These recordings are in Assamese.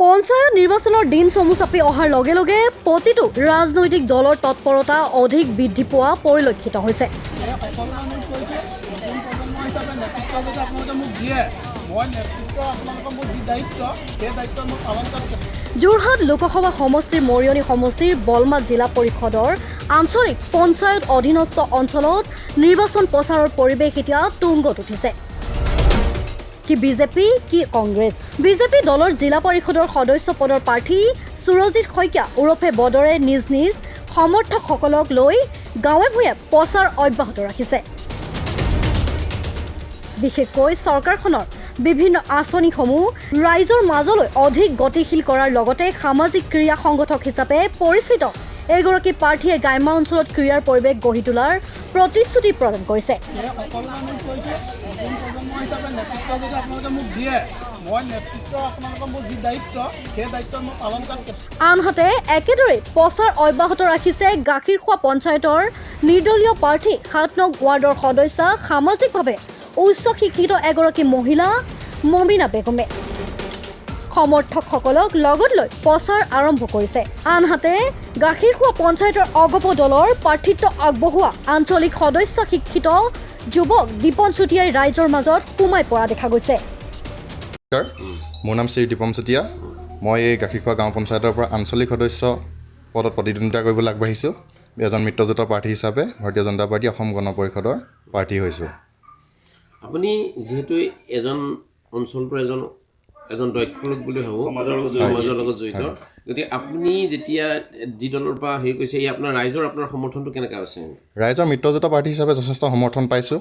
পঞ্চায়ত নিৰ্বাচনৰ দিন চমু চাপি অহাৰ লগে লগে প্ৰতিটো ৰাজনৈতিক দলৰ তৎপৰতা অধিক বৃদ্ধি পোৱা পৰিলক্ষিত হৈছে। যোৰহাট লোকসভা সমষ্টিৰ মৰিয়নি সমষ্টিৰ বলমাত জিলা পৰিষদৰ আঞ্চলিক পঞ্চায়ত অধীনস্থ অঞ্চলত নিৰ্বাচন প্ৰচাৰৰ পৰিৱেশ এতিয়া তুংগত উঠিছে। কি বিজেপি কি কংগ্ৰেছ। বিজেপি দলৰ জিলা পৰিষদৰ সদস্য পদৰ প্ৰাৰ্থী সুৰজিৎ শইকীয়া ওৰফে বদৰে নিজ নিজ সমৰ্থকসকলক লৈ গাঁৱে ভূঞে প্ৰচাৰ অব্যাহত ৰাখিছে। বিশেষকৈ চৰকাৰখনৰ বিভিন্ন আঁচনিসমূহ ৰাইজৰ মাজলৈ অধিক গতিশীল কৰাৰ লগতে সামাজিক ক্ৰীড়া সংগঠক হিচাপে পৰিচিত এগৰাকী প্ৰাৰ্থীয়ে গ্ৰাম্য অঞ্চলত ক্ৰীড়াৰ পৰিৱেশ গঢ়ি তোলাৰ প্ৰতিশ্ৰুতি প্ৰদান কৰিছে। আনহাতে একেদৰে প্ৰচাৰ অব্যাহত ৰাখিছে গাখীৰখোৱা পঞ্চায়তৰ নিৰ্দলীয় প্ৰাৰ্থী ৭ নং ৱাৰ্ডৰ সদস্য সামাজিকভাৱে উচ্চ শিক্ষিত এগৰাকী মহিলা মমিনা বেগমে সমৰ্থকসকলক লগত লৈ প্ৰচাৰ আৰম্ভ কৰিছে। আনহাতে গাখীৰখোৱা পঞ্চায়তৰ অগপ দলৰ প্ৰাৰ্থিত্ব আগবঢ়োৱা আঞ্চলিক সদস্য শিক্ষিত যুৱক দীপন চুতীয়াই ৰাইজৰ মাজত সোমাই পৰা দেখা গৈছে। মোৰ নাম শ্ৰী দীপন চুতীয়া। মই এই গাখীৰখোৱা গাঁও পঞ্চায়তৰ পৰা আঞ্চলিক সদস্য পদত প্ৰতিদ্বন্দ্বিতা কৰিবলৈ আগবাঢ়িছোঁ। এজন মিত্ৰজোঁটৰ প্ৰাৰ্থী হিচাপে ভাৰতীয় জনতা পাৰ্টী অসম গণ পৰিষদৰ প্ৰাৰ্থী হৈছোঁ। আপুনি যিহেতু এজন অঞ্চলটোৰ এজন দক্ষ লোক বুলি ভাবোঁ, সমাজৰ লগত জড়িত, গতিকে আপুনি যেতিয়া যি দলৰ পৰা হেৰি কৰিছে, এই আপোনাৰ সমৰ্থনটো কেনেকৈ আছে? ৰাইজৰ মিত্ৰজোঁটৰ প্ৰাৰ্থী হিচাপে যথেষ্ট সমৰ্থন পাইছোঁ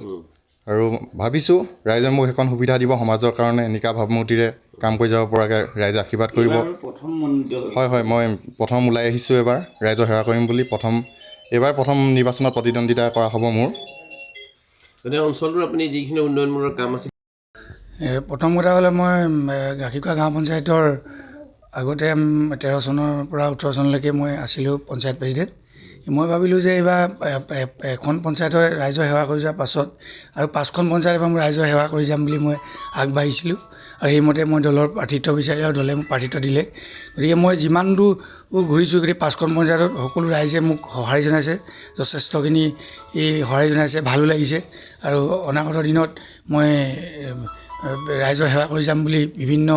আৰু ভাবিছোঁ ৰাইজে মোক এখন সুবিধা দিব, সমাজৰ কাৰণে নিকা ভাৱমূৰ্তিৰে কাম কৰি যাব পৰাকৈ ৰাইজে আশীৰ্বাদ কৰিব। হয়, মই প্ৰথম ওলাই আহিছোঁ এবাৰ ৰাইজৰ সেৱা কৰিম বুলি। এইবাৰ প্ৰথম নিৰ্বাচনত প্ৰতিদ্বন্দ্বিতা কৰা হ'ব মোৰ। গতিকে অঞ্চলটোৰ আপুনি যিখিনি উন্নয়নমূলক কাম আছে, প্ৰথম কথা হ'লে মই গাখীৰখোৱা গাঁও পঞ্চায়তৰ আগতে 13 চনৰ পৰা 18 চনলৈকে মই আছিলোঁ পঞ্চায়ত প্ৰেছিডেণ্ট। মই ভাবিলোঁ যে এইবাৰ এখন পঞ্চায়তৰ ৰাইজৰ সেৱা কৰি যোৱাৰ পাছত আৰু 5খন পঞ্চায়তৰ পৰা মই ৰাইজৰ সেৱা কৰি যাম বুলি মই আগবাঢ়িছিলোঁ আৰু সেইমতে মই দলৰ প্ৰাৰ্থিত্ব বিচাৰি আৰু দলে মোক প্ৰাৰ্থিত্ব দিলে। গতিকে মই যিমান দূৰ ঘূৰিছোঁ, গতিকে 5খন পঞ্চায়তত সকলো ৰাইজে মোক সঁহাৰি জনাইছে, যথেষ্টখিনি সঁহাৰি জনাইছে, ভালো লাগিছে। আৰু অনাগত দিনত মই ৰাইজৰ সেৱা কৰি যাম বুলি বিভিন্ন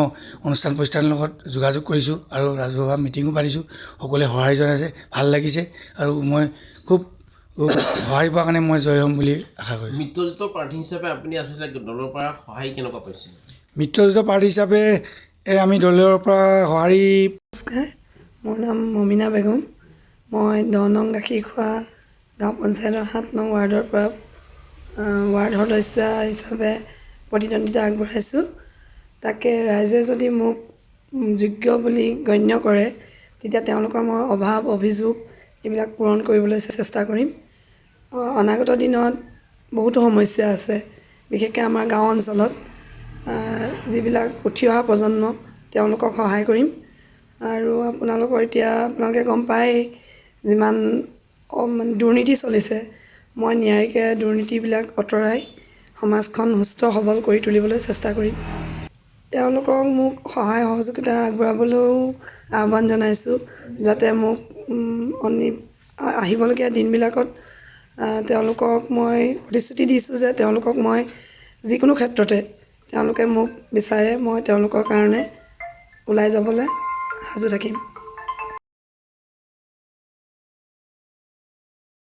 অনুষ্ঠান প্ৰতিষ্ঠানৰ লগত যোগাযোগ কৰিছোঁ আৰু ৰাজহুৱা মিটিঙো পাতিছোঁ। সকলোৱে সঁহাৰি জনাইছে, ভাল লাগিছে আৰু মই খুব সঁহাৰি পোৱাৰ কাৰণে মই জয় হ'ম বুলি আশা কৰিছোঁ। মিত্ৰজোঁটৰ প্ৰাৰ্থী হিচাপে আপুনি আচলতে দলৰ পৰা সঁহাৰি কেনেকুৱা পাইছে? মিত্ৰজোঁটৰ প্ৰাৰ্থী হিচাপে আমি দলৰ পৰা সঁহাৰি। নমস্কাৰ, মোৰ নাম মমিনা বেগম। মই 10 নং গাখীৰখোৱা গাঁও পঞ্চায়তৰ 7 নং ৱাৰ্ডৰ পৰা ৱাৰ্ড সদস্য হিচাপে প্ৰতিদ্বন্দ্বিতা আগবঢ়াইছোঁ। তাকে ৰাইজে যদি মোক যোগ্য বুলি গণ্য কৰে, তেতিয়া তেওঁলোকৰ মই অভাৱ অভিযোগ এইবিলাক পূৰণ কৰিবলৈ চেষ্টা কৰিম। অনাগত দিনত বহুতো সমস্যা আছে, বিশেষকৈ আমাৰ গাঁও অঞ্চলত যিবিলাক উঠি অহা প্ৰজন্ম, তেওঁলোকক সহায় কৰিম। আৰু আপোনালোকে গম পায় যিমান দুৰ্নীতি চলিছে, মই নিয়াৰিকৈ দুৰ্নীতিবিলাক আঁতৰাই সমাজখন সুস্থ সবল কৰি তুলিবলৈ চেষ্টা কৰিম। তেওঁলোকক মোক সহায় সহযোগিতা আগবঢ়াবলৈও আহ্বান জনাইছোঁ, যাতে মোক আহিবলগীয়া দিনবিলাকত তেওঁলোকক মই প্ৰতিশ্ৰুতি দিছোঁ যে তেওঁলোকক মই যিকোনো ক্ষেত্ৰতে তেওঁলোকে মোক বিচাৰে, মই তেওঁলোকৰ কাৰণে ওলাই যাবলৈ সাজু থাকিম।